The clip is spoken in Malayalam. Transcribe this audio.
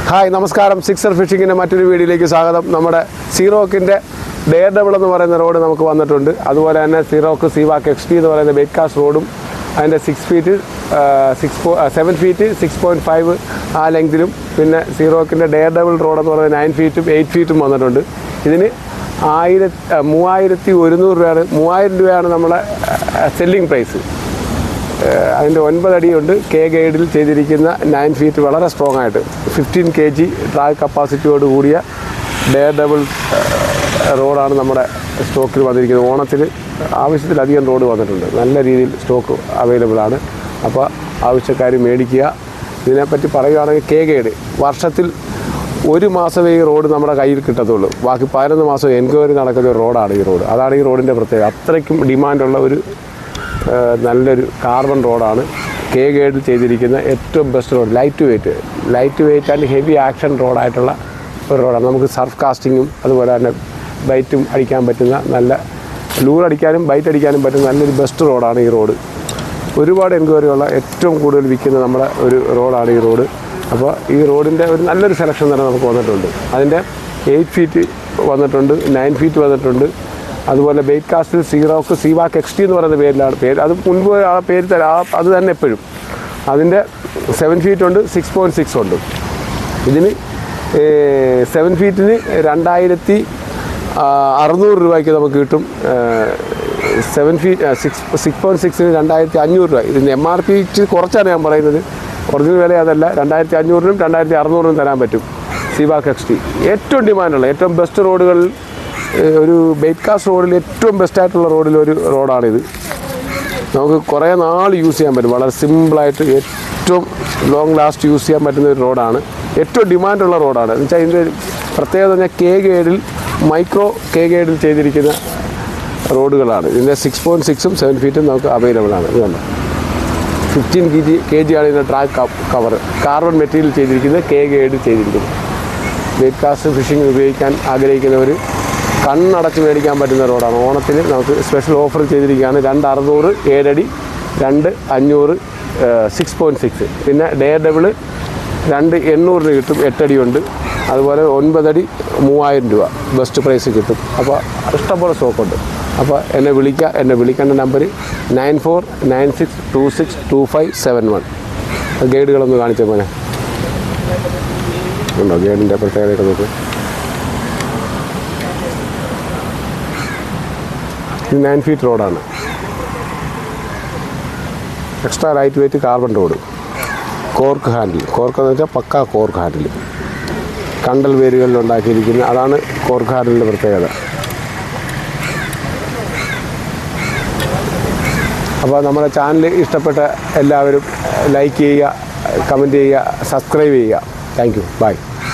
ഹായ് നമസ്കാരം. സിക്സർ ഫിഷിങ്ങിൻ്റെ മറ്റൊരു വീഡിയോയിലേക്ക് സ്വാഗതം. നമ്മുടെ സീറോക്കിൻ്റെ ഡെയർ ഡബിൾ എന്ന് പറയുന്ന റോഡ് നമുക്ക് വന്നിട്ടുണ്ട്. അതുപോലെ തന്നെ സീറോക്ക് സീവാക്ക് XT എന്ന് പറയുന്ന ബെയ്റ്റ് കാസ്റ്റ് റോഡും അതിൻ്റെ 7 ഫീറ്റ് 6.5 ആ ലെങ്തിലും, പിന്നെ സീറോക്കിൻ്റെ ഡെയർ ഡബിൾ റോഡെന്ന് പറയുന്നത് 9 ഫീറ്റും 8 ഫീറ്റും വന്നിട്ടുണ്ട്. ഇതിന് 3100 രൂപയാണ്, 3000 രൂപയാണ് നമ്മുടെ സെല്ലിംഗ് പ്രൈസ്. അതിൻ്റെ 9 അടിയുണ്ട്. ഗൈഡിൽ ചെയ്തിരിക്കുന്ന 9 ഫീറ്റ് വളരെ സ്ട്രോങ് ആയിട്ട് 15 kg ഡ്രാഗ് കപ്പാസിറ്റിയോട് കൂടിയ ഡെയർ ഡബിൾ റോഡാണ് നമ്മുടെ സ്റ്റോക്കിൽ വന്നിരിക്കുന്നത്. ഓണത്തിൽ ആവശ്യത്തിലധികം റോഡ് വന്നിട്ടുണ്ട്. നല്ല രീതിയിൽ സ്റ്റോക്ക് അവൈലബിൾ ആണ്. അപ്പോൾ ആവശ്യക്കാർ മേടിക്കുക. ഇതിനെപ്പറ്റി പറയുകയാണെങ്കിൽ ഗൈഡ് വർഷത്തിൽ 1 മാസമേ ഈ റോഡ് നമ്മുടെ കയ്യിൽ കിട്ടത്തുള്ളൂ. ബാക്കി 11 മാസം എൻക്വയറി നടക്കുന്ന ഒരു റോഡാണ് ഈ റോഡ്. അതാണ് ഈ റോഡിൻ്റെ പ്രത്യേകത. അത്രയ്ക്കും ഡിമാൻഡുള്ള ഒരു നല്ലൊരു കാർബൺ റോഡാണ്. ഗൈഡിൽ ചെയ്തിരിക്കുന്ന ഏറ്റവും best rod. Light weight and heavy action റോഡായിട്ടുള്ള ഒരു റോഡാണ്. നമുക്ക് സർഫ് കാസ്റ്റിങ്ങും അതുപോലെ തന്നെ ബൈറ്റും അടിക്കാൻ പറ്റുന്ന, നല്ല ലൂർ അടിക്കാനും ബൈറ്റ് അടിക്കാനും പറ്റുന്ന നല്ലൊരു ബെസ്റ്റ് റോഡാണ് ഈ റോഡ്. ഒരുപാട് എൻക്വയറിയുള്ള ഏറ്റവും കൂടുതൽ വിൽക്കുന്ന നമ്മുടെ ഒരു റോഡാണ് ഈ റോഡ്. അപ്പോൾ ഈ റോഡിൻ്റെ ഒരു നല്ലൊരു സെലക്ഷൻ തന്നെ നമുക്ക് വന്നിട്ടുണ്ട്. അതിൻ്റെ 8 ഫീറ്റ് വന്നിട്ടുണ്ട്, 9 ഫീറ്റ് വന്നിട്ടുണ്ട്. അതുപോലെ ബെയ്റ്റ് കാസ്റ്റിൽ സീറോക്ക് സീവാക്ക് XT എന്ന് പറയുന്ന പേരിലാണ് പേര്. അത് മുൻപ് ആ പേര് അത് തന്നെ എപ്പോഴും. അതിൻ്റെ 7 ഫീറ്റ് ഉണ്ട്, 6.6 ഉണ്ട്. ഇതിന് 7 ഫീറ്റിന് 2600 രൂപയ്ക്ക് നമുക്ക് കിട്ടും. 7 ഫീറ്റ് 6.6ന് 2500 രൂപ. ഇതിൻ്റെ MRP കുറച്ചാണ് ഞാൻ പറയുന്നത്. ഒറിജിനൽ വില അതല്ല. 2500-നും 2600-നും തരാൻ പറ്റും. സീവാക്ക് XT ഏറ്റവും ഡിമാൻഡുള്ള, ഏറ്റവും ബെസ്റ്റ് റോഡുകളിൽ ഒരു ബെയ്റ്റ് കാസ്റ്റ് റോഡിൽ ഏറ്റവും ബെസ്റ്റായിട്ടുള്ള റോഡിലൊരു റോഡാണിത്. നമുക്ക് കുറേ നാൾ യൂസ് ചെയ്യാൻ പറ്റും. വളരെ സിമ്പിളായിട്ട് ഏറ്റവും ലോങ് ലാസ്റ്റ് യൂസ് ചെയ്യാൻ പറ്റുന്ന ഒരു റോഡാണ്. ഏറ്റവും ഡിമാൻഡുള്ള റോഡാണ്. എന്ന് വെച്ചാൽ ഇതിൻ്റെ പ്രത്യേകത പറഞ്ഞാൽ ഗൈഡിൽ മൈക്രോ ഗൈഡിൽ ചെയ്തിരിക്കുന്ന റോഡുകളാണ്. ഇതിൻ്റെ 6.6-ഉം 7 ഫീറ്റും നമുക്ക് അവൈലബിൾ ആണ്. ഇതുണ്ട് 15 kg ആണ് ഇതിൻ്റെ ട്രാക്ക് കവർ. കാർബൺ മെറ്റീരിയൽ ചെയ്തിരിക്കുന്നത് ഗൈഡിൽ ചെയ്തിരിക്കുന്നത്. ബെയ്റ്റ് കാസ്റ്റ് ഫിഷിംഗ് ഉപയോഗിക്കാൻ ആഗ്രഹിക്കുന്നവർ കണ്ണടച്ച് മേടിക്കാൻ പറ്റുന്ന റോഡാണ്. ഓണത്തിൽ നമുക്ക് സ്പെഷ്യൽ ഓഫർ ചെയ്തിരിക്കുകയാണ്. 2600 7 അടി, 2500 6.6. പിന്നെ ഡെയർ ഡബിൾ 2800 കിട്ടും, 8 അടിയുണ്ട്. അതുപോലെ 9 അടി 3000 രൂപ ബെസ്റ്റ് പ്രൈസ് കിട്ടും. അപ്പോൾ ഇഷ്ടംപോലെ സ്റ്റോക്കുണ്ട്. അപ്പോൾ എന്നെ വിളിക്കേണ്ട നമ്പർ 9496262571. ഗൈഡുകളൊന്ന് കാണിച്ച പോലെ ഉണ്ടോ? ഗൈഡിൻ്റെ പ്രത്യേകതയൊക്കെ നോക്ക്. ഇത് 9 ഫീറ്റ് റോഡാണ്. Extra light weight carbon rod. Cork handle. Cork എന്ന് വെച്ചാൽ പക്കാ കോർക്ക് ഹാൻഡിൽ. കണ്ടൽ വേരുകളിൽ ഉണ്ടാക്കിയിരിക്കുന്ന അതാണ് കോർക്ക് ഹാൻഡിലിൻ്റെ പ്രത്യേകത. അപ്പോൾ നമ്മുടെ ചാനൽ ഇഷ്ടപ്പെട്ട എല്ലാവരും ലൈക്ക് ചെയ്യുക, കമൻറ്റ് ചെയ്യുക, സബ്സ്ക്രൈബ് ചെയ്യുക. Thank you. ബൈ.